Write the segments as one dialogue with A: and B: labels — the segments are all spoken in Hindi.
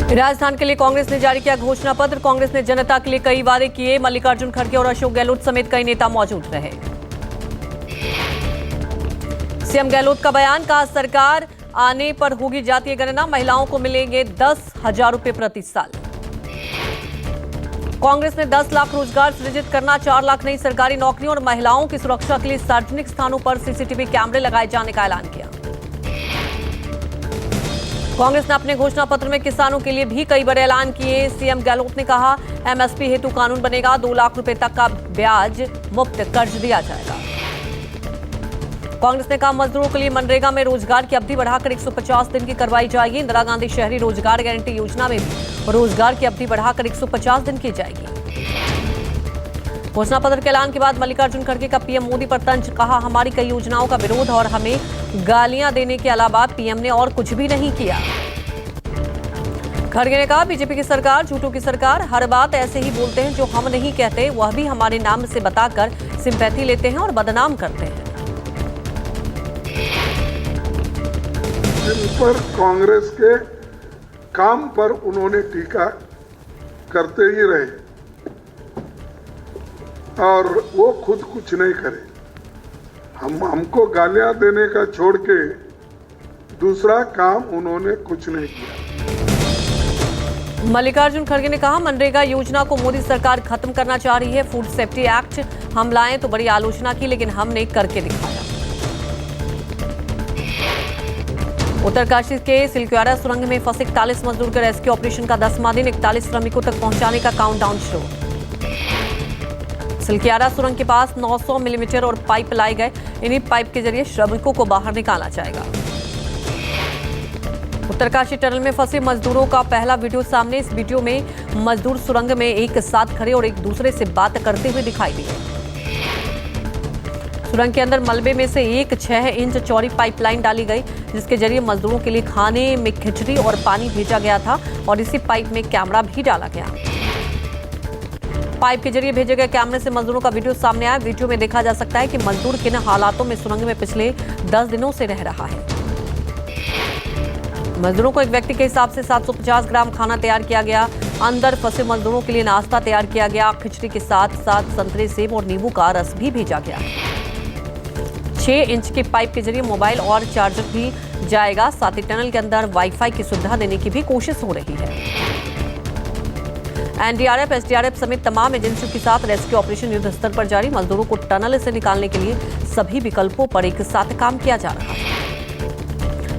A: राजस्थान के लिए कांग्रेस ने जारी किया घोषणा पत्र। कांग्रेस ने जनता के लिए कई वादे किए। मल्लिकार्जुन खड़गे और अशोक गहलोत समेत कई नेता मौजूद रहे। सीएम गहलोत का बयान, कहा सरकार आने पर होगी जातीय गणना, महिलाओं को मिलेंगे 10,000 रुपए प्रति साल। कांग्रेस ने 10 लाख रोजगार सृजित करना, 4 लाख नई सरकारी नौकरियों और महिलाओं की सुरक्षा के लिए सार्वजनिक स्थानों पर सीसीटीवी कैमरे लगाए जाने का ऐलान किया। कांग्रेस ने अपने घोषणा पत्र में किसानों के लिए भी कई बड़े ऐलान किए। सीएम गहलोत ने कहा, एमएसपी हेतु कानून बनेगा, 2 लाख रुपए तक का ब्याज मुक्त कर्ज दिया जाएगा। कांग्रेस ने कहा, मजदूरों के लिए मनरेगा में रोजगार की अवधि बढ़ाकर 150 दिन की करवाई जाएगी। इंदिरा गांधी शहरी रोजगार गारंटी योजना में भी रोजगार की अवधि बढ़ाकर 150 दिन की जाएगी। घोषणा पत्र के ऐलान के बाद मल्लिकार्जुन खड़गे का पीएम मोदी पर तंज, कहा हमारी कई योजनाओं का विरोध और हमें गालियां देने के अलावा पीएम ने और कुछ भी नहीं किया। खड़गे ने कहा, बीजेपी की सरकार झूठों की सरकार, हर बात ऐसे ही बोलते हैं जो हम नहीं कहते, वह भी हमारे नाम से बताकर सिंपैथी लेते हैं और बदनाम करते हैं।
B: इन पर कांग्रेस के काम पर उन्होंने टीका करते ही रहे और वो खुद कुछ नहीं करे। हमको गालियां देने का छोड़ के दूसरा काम उन्होंने कुछ नहीं किया।
A: मल्लिकार्जुन खड़गे ने कहा, मनरेगा योजना को मोदी सरकार खत्म करना चाह रही है। फूड सेफ्टी एक्ट हम लाए तो बड़ी आलोचना की, लेकिन हमने करके दिखाया। उत्तरकाशी के सिलक्यारा सुरंग में फंसे 41 मजदूर के रेस्क्यू ऑपरेशन का 10वां दिन, 41 श्रमिकों तक पहुंचाने का काउंटडाउन शुरू। सिलक्यारा सुरंग के पास 900 मिलीमीटर और पाइप लाए गए। इन्हीं पाइप के जरिए श्रमिकों को बाहर निकाला जाएगा। उत्तरकाशी टनल में फंसे मजदूरों का पहला वीडियो सामने। इस वीडियो में मजदूर सुरंग में एक साथ खड़े और एक दूसरे से बात करते हुए दिखाई दिए। सुरंग के अंदर मलबे में से एक 6 इंच चौड़ी पाइपलाइन डाली गई, जिसके जरिए मजदूरों के लिए खाने में खिचड़ी और पानी भेजा गया था और इसी पाइप में कैमरा भी डाला गया। पाइप के जरिए भेजे गए कैमरे से मजदूरों का वीडियो सामने आया। वीडियो में देखा जा सकता है कि मजदूर किन हालातों में सुरंग में पिछले 10 दिनों से रह रहा है। मजदूरों को एक व्यक्ति के हिसाब से 750 ग्राम खाना तैयार किया गया। अंदर फंसे मजदूरों के लिए नाश्ता तैयार किया गया। खिचड़ी के साथ साथ संतरे, सेब और नींबू का रस भी भेजा गया। 6 इंच के पाइप के जरिए मोबाइल और चार्जर भी जाएगा। साथ ही टनल के अंदर वाईफाई की सुविधा देने की भी कोशिश हो रही है। एनडीआरएफ, एसडीआरएफ समेत तमाम एजेंसियों के साथ रेस्क्यू ऑपरेशन युद्ध स्तर पर जारी। मजदूरों को टनल से निकालने के लिए सभी विकल्पों पर एक साथ काम किया जा रहा है।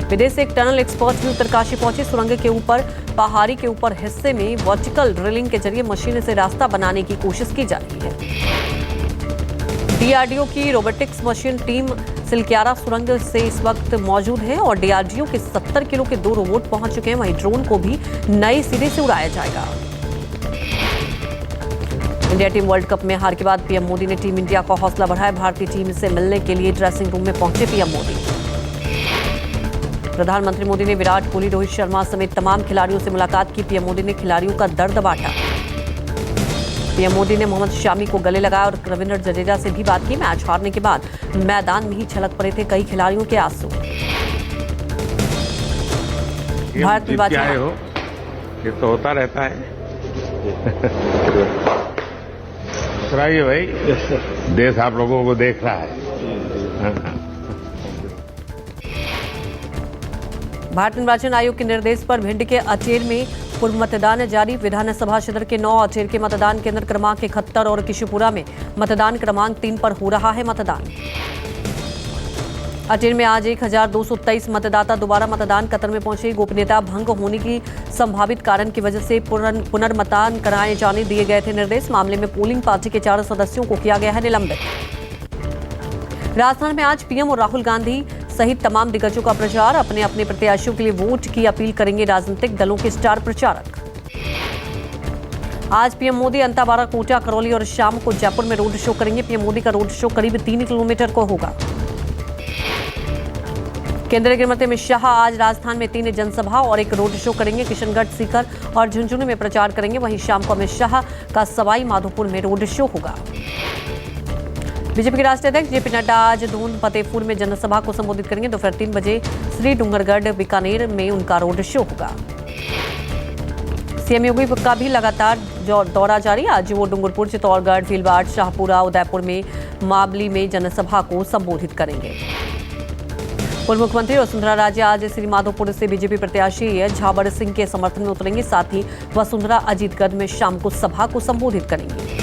A: विदेश से एक टनल एक्सपर्ट भी उत्तरकाशी पहुंचे। सुरंग के ऊपर पहाड़ी के ऊपर हिस्से में वर्टिकल ड्रिलिंग के जरिए मशीन से रास्ता बनाने की कोशिश की जा रही है। डीआरडीओ की रोबोटिक्स मशीन टीम सिलक्यारा सुरंग से इस वक्त मौजूद है और डीआरडीओ के 70 किलो के 2 रोबोट पहुंच चुके हैं। वहीं ड्रोन को भी नए सिरे से उड़ाया जाएगा। इंडिया टीम वर्ल्ड कप में हार के बाद पीएम मोदी ने टीम इंडिया का हौसला बढ़ाया। भारतीय टीम से मिलने के लिए ड्रेसिंग रूम में पहुंचे पीएम मोदी। प्रधानमंत्री मोदी ने विराट कोहली, रोहित शर्मा समेत तमाम खिलाड़ियों से मुलाकात की। पीएम मोदी ने खिलाड़ियों का दर्द बांटा। पीएम मोदी ने मोहम्मद शामी को गले लगाया और रविंद्र जडेजा से भी बात की। मैच हारने के बाद मैदान में ही छलक पड़े थे कई खिलाड़ियों के आंसू। भारत निर्वाचन
C: हो, ये तो होता रहता है। सुनाइए भाई, देश आप लोगों को देख रहा है।
A: भारत निर्वाचन आयोग के निर्देश पर भिंड के अचेर में पूर्व मतदान जारी। विधानसभा क्षेत्र के 9 अचेर के मतदान केंद्र क्रमांक 71 और किशुपुरा में मतदान क्रमांक 3 पर हो रहा है मतदान। अचेर में आज 1223 मतदाता दोबारा मतदान कतर में पहुंचे। गोपनीयता भंग होने की संभावित कारण की वजह से पुनर्मतदान कराए जाने दिए गए थे निर्देश। मामले में पोलिंग पार्टी के 4 सदस्यों को किया गया है निलंबित। राजस्थान में आज पीएम और राहुल गांधी सहित तमाम दिग्गजों का प्रचार। अपने अपने प्रत्याशियों के लिए वोट की अपील करेंगे राजनीतिक दलों के स्टार प्रचारक। आज पीएम मोदी अंताबारा, कोटा, करौली और शाम को जयपुर में रोड शो करेंगे। पीएम मोदी का रोड शो करीब 3 किलोमीटर को होगा। केंद्रीय गृह मंत्री अमित शाह आज राजस्थान में 3 जनसभा और 1 रोड शो करेंगे। किशनगढ़, सीकर और झुंझुनू में प्रचार करेंगे। वहीं शाम को अमित शाह का सवाई माधोपुर में रोड शो होगा। बीजेपी के राष्ट्रीय अध्यक्ष जेपी नड्डा आज धून फतेहपुर में जनसभा को संबोधित करेंगे। दोपहर 3 बजे श्री डूंगरगढ़, बीकानेर में उनका रोड शो होगा। सीएम योगी का भी लगातार दौरा जारी। आज वो डूंगरपुर, चित्तौड़गढ़, भीलवाड़ा, शाहपुरा, उदयपुर में मावली में जनसभा को संबोधित करेंगे। पूर्व मुख्यमंत्री वसुंधरा राजे आज श्री माधोपुर से बीजेपी प्रत्याशी झाबड़ सिंह के समर्थन में उतरेंगे। साथ ही वसुंधरा अजीतगढ़ में शाम को सभा को संबोधित करेंगी।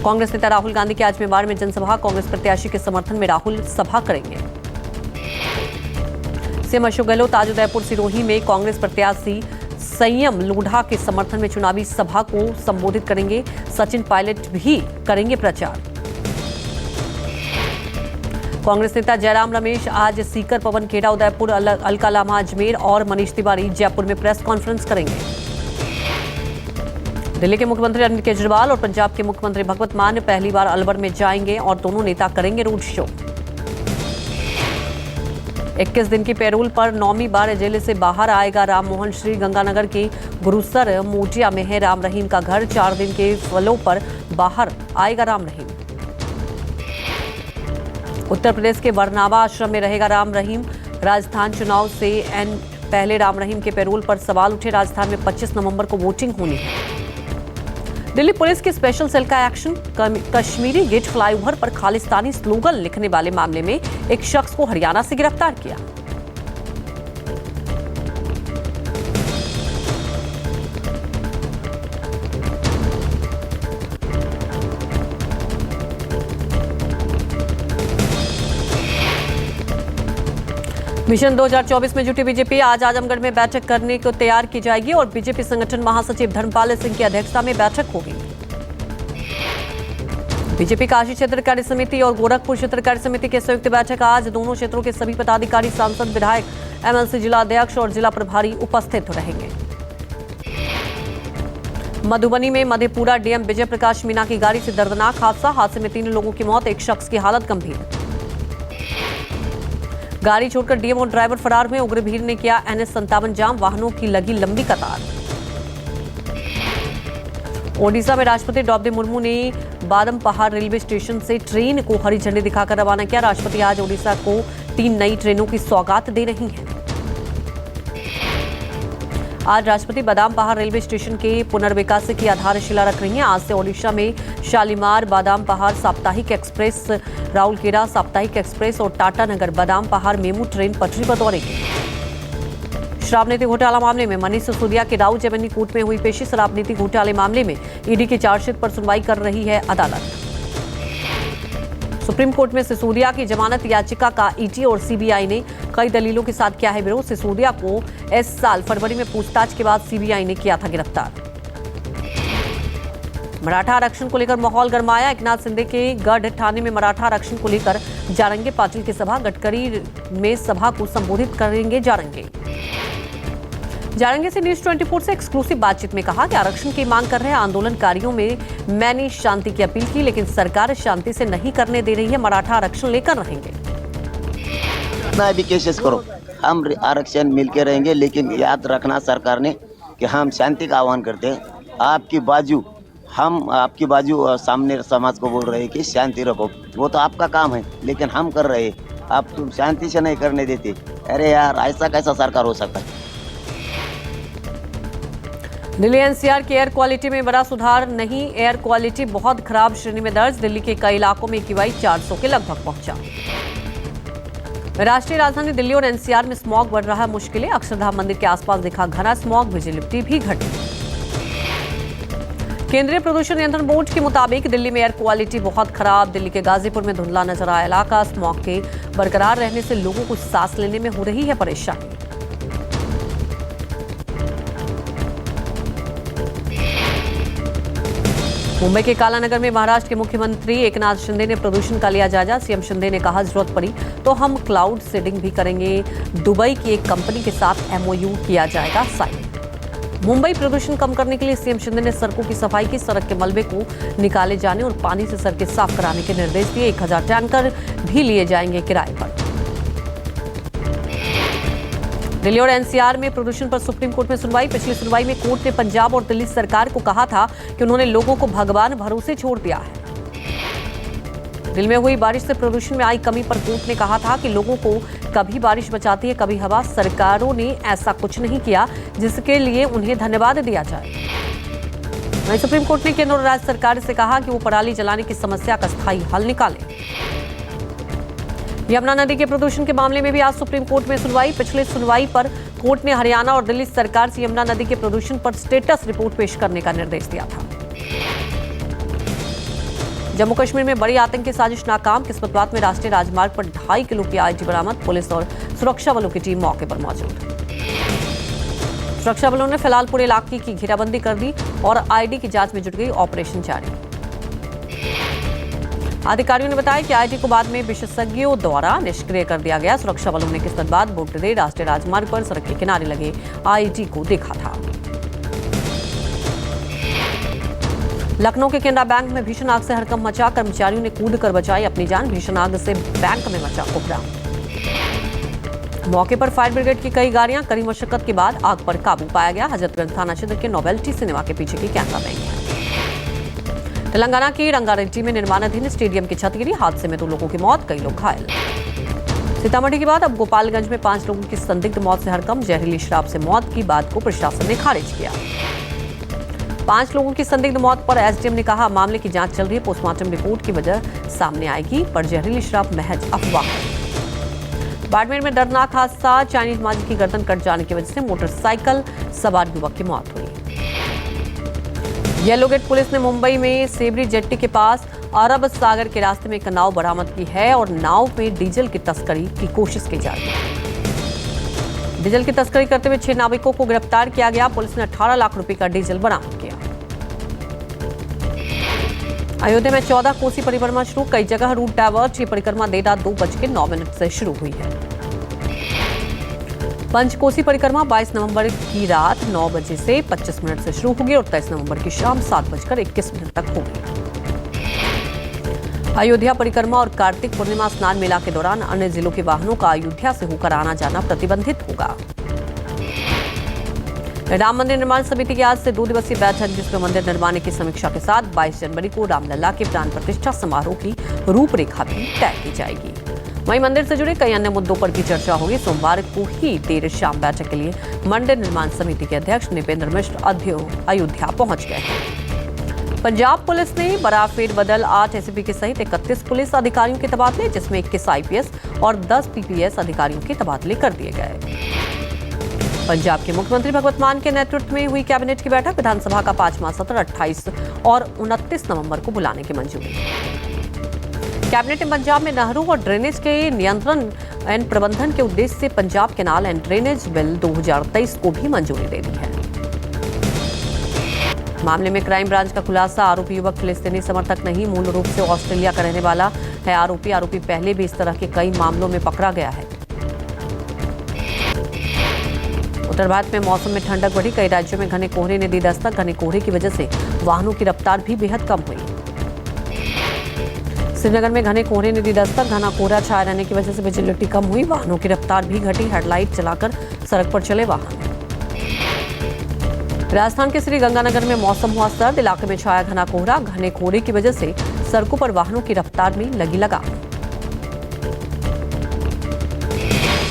A: कांग्रेस नेता राहुल गांधी की आज मेवाड़ में जनसभा, कांग्रेस प्रत्याशी के समर्थन में राहुल सभा करेंगे। सीएम अशोक गहलोत आज उदयपुर सिरोही में कांग्रेस प्रत्याशी संयम लोढ़ा के समर्थन में चुनावी सभा को संबोधित करेंगे। सचिन पायलट भी करेंगे प्रचार। कांग्रेस नेता जयराम रमेश आज सीकर, पवन खेड़ा उदयपुर, अलका लामा अजमेर और मनीष तिवारी जयपुर में प्रेस कॉन्फ्रेंस करेंगे। दिल्ली के मुख्यमंत्री अरविंद केजरीवाल और पंजाब के मुख्यमंत्री भगवंत मान पहली बार अलवर में जाएंगे और दोनों नेता करेंगे रोड शो। 21 दिन की पैरोल पर 9वीं बार जेल से बाहर आएगा राम मोहन। श्री गंगानगर के गुरुसर मोटिया में है राम रहीम का घर। 4 दिन के फलों पर बाहर आएगा राम रहीम। उत्तर प्रदेश के बरनावा आश्रम में रहेगा राम रहीम। राजस्थान चुनाव से पहले राम रहीम के पैरोल पर सवाल उठे। राजस्थान में 25 नवंबर को वोटिंग होनी है। दिल्ली पुलिस की स्पेशल सेल का एक्शन। कश्मीरी गेट फ्लाईओवर पर खालिस्तानी स्लोगन लिखने वाले मामले में एक शख्स को हरियाणा से गिरफ्तार किया। मिशन 2024 में जुटी बीजेपी आज आजमगढ़ में बैठक करने को तैयार की जाएगी और बीजेपी संगठन महासचिव धर्मपाल सिंह की अध्यक्षता में बैठक होगी। बीजेपी काशी क्षेत्र कार्य समिति और गोरखपुर क्षेत्र कार्य समिति की संयुक्त बैठक आज। दोनों क्षेत्रों के सभी पदाधिकारी, सांसद, विधायक, एमएलसी, जिला अध्यक्ष और जिला प्रभारी उपस्थित रहेंगे। मधुबनी में मधेपुरा डीएम विजय प्रकाश मीणा की गाड़ी से दर्दनाक हादसा। हादसे में 3 लोगों की मौत, एक शख्स की हालत गंभीर। गाड़ी छोड़कर डीएम और ड्राइवर फरार हुए। उग्र भीड़ ने किया NH57 जाम, वाहनों की लगी लंबी कतार। ओडिशा में राष्ट्रपति द्रौपदी मुर्मू ने बादम पहाड़ रेलवे स्टेशन से ट्रेन को हरी झंडी दिखाकर रवाना किया। राष्ट्रपति आज ओडिशा को 3 नई ट्रेनों की सौगात दे रही हैं। आज राष्ट्रपति बादाम पहाड़ रेलवे स्टेशन के पुनर्विकास की आधारशिला रख रही हैं। आज से ओडिशा में शालीमार, बादाम पहाड़ साप्ताहिक एक्सप्रेस, राउरकेला साप्ताहिक एक्सप्रेस और टाटानगर बादाम पहाड़ मेमू ट्रेन पटरी पर दौड़ेगी। शराब नीति घोटाला मामले में मनीष सिसोदिया की राउत एवेन्यू कोर्ट में हुई पेशी। शराब नीति घोटाले मामले में ईडी की चार्जशीट पर सुनवाई कर रही है अदालत। सुप्रीम कोर्ट में सिसोदिया की जमानत याचिका का ईडी और सीबीआई ने कई दलीलों के साथ किया है विरोध। सिसोदिया को इस साल फरवरी में पूछताछ के बाद सीबीआई ने किया था गिरफ्तार। मराठा आरक्षण को लेकर माहौल गरमाया। एकनाथ शिंदे के गढ़ ठाणे में मराठा आरक्षण को लेकर जारंगे पाटिल की सभा। गडकरी में सभा को संबोधित करेंगे जारंगे। जारंगे से न्यूज 24 से एक्सक्लूसिव बातचीत में कहा कि आरक्षण की मांग कर रहे आंदोलनकारियों में मैंने शांति की अपील की, लेकिन सरकार शांति से नहीं करने दे रही है। मराठा आरक्षण लेकर रहेंगे।
D: मैं भी केसेस करो, हम आरक्षण मिलके रहेंगे, लेकिन याद रखना सरकार ने कि हम शांति का आह्वान करते हैं। आपकी बाजू, हम आपकी बाजू सामने समाज को बोल रहे हैं कि शांति रखो। वो तो आपका काम है, लेकिन हम कर रहे हैं, आप तुम शांति से नहीं करने देते। अरे यार, ऐसा कैसा सरकार हो सकता है।
A: दिल्ली एनसीआर की एयर क्वालिटी में बड़ा सुधार नहीं। एयर क्वालिटी बहुत खराब श्रेणी में दर्ज। दिल्ली के कई इलाकों में AQI 400 के लगभग पहुंचा। राष्ट्रीय राजधानी दिल्ली और एनसीआर में स्मॉग बढ़ रहा है मुश्किलें। अक्षरधाम मंदिर के आसपास दिखा घना स्मॉग, विजिबिलिटी भी घटी। केंद्रीय प्रदूषण नियंत्रण बोर्ड के मुताबिक दिल्ली में एयर क्वालिटी बहुत खराब। दिल्ली के गाजीपुर में धुंधला नजर आया इलाका। स्मॉग के बरकरार रहने से लोगों को सांस लेने में हो रही है परेशानी। मुंबई के कालानगर में महाराष्ट्र के मुख्यमंत्री एकनाथ शिंदे ने प्रदूषण का लिया जायजा। सीएम शिंदे ने कहा, जरूरत पड़ी तो हम क्लाउड सीडिंग भी करेंगे। दुबई की एक कंपनी के साथ MOU किया जाएगा साइन। मुंबई प्रदूषण कम करने के लिए सीएम शिंदे ने सड़कों की सफाई की। सड़क के मलबे को निकाले जाने और पानी से सड़कें साफ कराने के निर्देश दिए। 1000 टैंकर भी लिए जाएंगे किराए पर। दिल्ली और एनसीआर में प्रदूषण पर सुप्रीम कोर्ट में सुनवाई। पिछली सुनवाई में कोर्ट ने पंजाब और दिल्ली सरकार को कहा था कि उन्होंने लोगों को भगवान भरोसे छोड़ दिया है। दिल्ली में हुई बारिश से प्रदूषण में आई कमी पर कोर्ट ने कहा था कि लोगों को कभी बारिश बचाती है कभी हवा। सरकारों ने ऐसा कुछ नहीं किया जिसके लिए उन्हें धन्यवाद दिया जाए। वहीं सुप्रीम कोर्ट ने केंद्र और राज्य सरकार से कहा कि वो पराली जलाने की समस्या का स्थायी हल निकाले। यमुना नदी के प्रदूषण के मामले में भी आज सुप्रीम कोर्ट में सुनवाई। पिछली सुनवाई पर कोर्ट ने हरियाणा और दिल्ली सरकार से यमुना नदी के प्रदूषण पर स्टेटस रिपोर्ट पेश करने का निर्देश दिया था। जम्मू कश्मीर में बड़ी आतंकी साजिश नाकाम। किस्मतबाद में राष्ट्रीय राजमार्ग पर 2.5 किलो की आईडी बरामद। पुलिस और सुरक्षा बलों की टीम मौके पर मौजूद। सुरक्षा बलों ने फिलहाल पूरे इलाके की घेराबंदी कर दी और आईडी की जांच में जुट गई। ऑपरेशन जारी। अधिकारियों ने बताया कि आईडी को बाद में विशेषज्ञों द्वारा निष्क्रिय कर दिया गया। सुरक्षा बलों ने किस्मतबाद बोटदे राष्ट्रीय राजमार्ग पर सड़क के किनारे लगे आईडी को देखा था। लखनऊ के केनरा बैंक में भीषण आग से हड़कंप मचा। कर्मचारियों ने कूद कर बचाई अपनी जान। भीषण आग से बैंक में मचा कोहराम। मौके पर फायर ब्रिगेड की कई गाड़ियां। कड़ी मशक्कत के बाद आग पर काबू पाया गया। हजरतगंज थाना क्षेत्र के नोवेल्टी सिनेमा के पीछे की केनरा बैंक है। तेलंगाना की रंगारेड्डी में निर्माणाधीन स्टेडियम की छत गिरी। हादसे में 2 लोगों की मौत, कई लोग घायल। सीतामढ़ी के बाद अब गोपालगंज में 5 लोगों की संदिग्ध मौत से हड़कंप। जहरीली शराब से मौत की बात को प्रशासन ने खारिज किया। 5 लोगों की संदिग्ध मौत पर एसडीएम ने कहा मामले की जांच चल रही है। पोस्टमार्टम रिपोर्ट की वजह सामने आएगी, पर जहरीली शराब महज अफवाह है। बाड़मेर में दर्दनाक हादसा। चाइनीज मांझी की गर्दन कट जाने की वजह से मोटरसाइकिल सवार युवक की मौत हुई। येलो गेट पुलिस ने मुंबई में सेबरी जेट्टी के पास अरब सागर के रास्ते में एक नाव बरामद की है और नाव में डीजल की तस्करी की कोशिश की जा रही है। डीजल की तस्करी करते हुए 6 नाविकों को गिरफ्तार किया गया। पुलिस ने 18 लाख रुपए का डीजल बरामद किया। अयोध्या में 14 कोसी परिक्रमा शुरू। कई जगह रूट डायवर्ट। ये परिक्रमा देर रात 2:09 से शुरू हुई है। पंचकोसी परिक्रमा 22 नवंबर की रात 9 बजे से 25 मिनट से शुरू होगी और 23 नवंबर की शाम 7:21 तक होगी। अयोध्या परिक्रमा और कार्तिक पूर्णिमा स्नान मेला के दौरान अन्य जिलों के वाहनों का अयोध्या से होकर आना जाना प्रतिबंधित होगा। राम मंदिर निर्माण समिति की आज से 2 दिवसीय बैठक, जिसमें मंदिर निर्माण की समीक्षा के साथ 22 जनवरी को रामलला के प्राण प्रतिष्ठा समारोह की रूपरेखा भी तय की जाएगी। वहीं मंदिर से जुड़े कई अन्य मुद्दों पर भी चर्चा होगी। सोमवार को ही देर शाम बैठक के लिए मंदिर निर्माण समिति के अध्यक्ष नृपेंद्र मिश्र अयोध्या पहुंच गए हैं। पंजाब पुलिस ने बड़ा फेरबदल। 8 एसीपी के सहित 31 पुलिस अधिकारियों के तबादले, जिसमें 21 आईपीएस और 10 पीपीएस अधिकारियों के तबादले कर दिए गए। पंजाब के मुख्यमंत्री भगवंत मान के नेतृत्व में हुई कैबिनेट की बैठक। विधानसभा का 5वां सत्र 28 और 29 नवंबर को बुलाने की मंजूरी। कैबिनेट ने पंजाब में नहरों और ड्रेनेज के नियंत्रण एवं प्रबंधन के उद्देश्य से Punjab canal and drainage bill 2023 को भी मंजूरी दे दी है। मामले में क्राइम ब्रांच का खुलासा। आरोपी युवक फिलिस्तीनी समर्थक नहीं, मूल रूप से ऑस्ट्रेलिया का रहने वाला है। आरोपी पहले भी इस तरह के कई मामलों में पकड़ा गया है। उत्तर भारत में मौसम में ठंडक बढ़ी। कई राज्यों में घने कोहरे ने दी दस्तक। घने कोहरे की वजह से वाहनों की रफ्तार भी बेहद कम हुई। श्रीनगर में घने कोहरे ने दी दस्तक। घना कोहरा छाए रहने की वजह से विजिबिलिटी कम हुई। वाहनों की रफ्तार भी घटी। हेडलाइट चलाकर सड़क पर चले वाहन। राजस्थान के श्रीगंगानगर में मौसम हुआ सर्द। इलाके में छाया घना कोहरा। घने कोहरे की वजह से सड़कों पर वाहनों की रफ्तार में लगी लगाम।